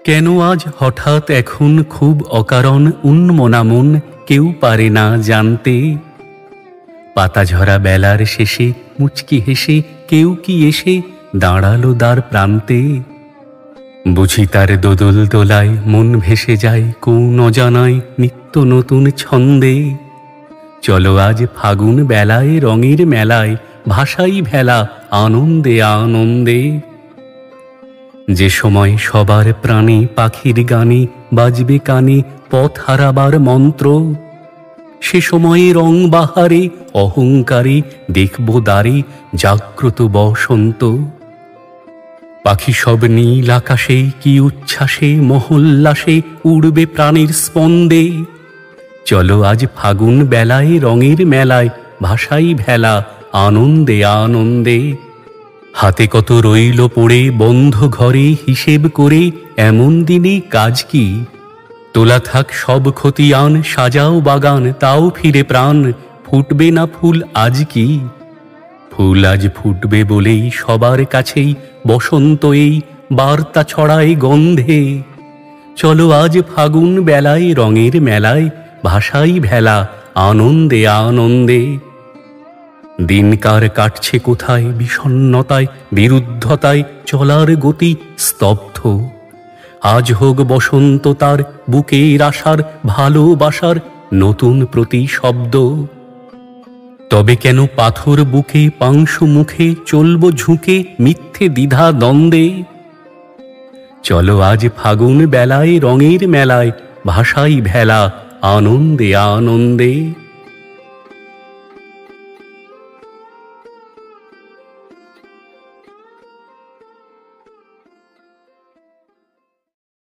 কেন আজ হঠাৎ এখন খুব অকারণ উন্মনা মন কেউ পারে না জানতে। পাতা ঝরা বেলার শেষে মুচকি হেসে কেউ কি এসে দাঁড়ালো দ্বার প্রান্তে। বুঝি তার দোদল দোলায় মন ভেসে যায় কোন অজানায় নিত্য নতুন ছন্দে। চলো আজ ফাগুন বেলায় রঙের মেলায় ভাসাই ভেলা আনন্দে আনন্দে। যে সময় সবার প্রাণে পাখির গানে বাজবে কানে পথ হারাবার মন্ত্র, সে সময়ে রং বাহারে অহংকারে দেখব দ্বারে জাগ্রত বসন্ত। পাখি সব নীল আকাশে কি উচ্ছ্বাসে মহোল্লাসে উড়বে প্রাণের স্পন্দে। চলো আজ ফাগুন বেলায় রঙের মেলায় ভাসাই ভেলা আনন্দে আনন্দে। হাতে কত রইল পড়ে বন্ধ ঘরে হিসেব করে এমন দিনে কাজ কি। তোলা থাক সব খতিয়ান সাজাও বাগান তাও ফিরে প্রাণ ফুটবে না ফুল আজ কি। ফুল আজ ফুটবে বলেই সবার কাছেই বসন্ত এই বার্তা ছড়ায় গন্ধে। চলো আজ ফাগুন বেলায় রঙের মেলায় ভাসাই ভেলা আনন্দে আনন্দে। দিনকার কাটছে কোথায় বিষণ্ণতায় বিরুদ্ধতায় চলার গতি স্তব্ধ। আজ হোক বসন্ত তার বুকের আশার ভালোবাসার নতুন প্রতিশব্দ। তবে কেন পাথর বুকে পাংশু মুখে চলব ঝুঁকে মিথ্যে দ্বিধা দ্বন্দ্বে। চলো আজ ফাগুন বেলায় রঙের মেলায় ভাসাই ভেলা আনন্দে আনন্দে।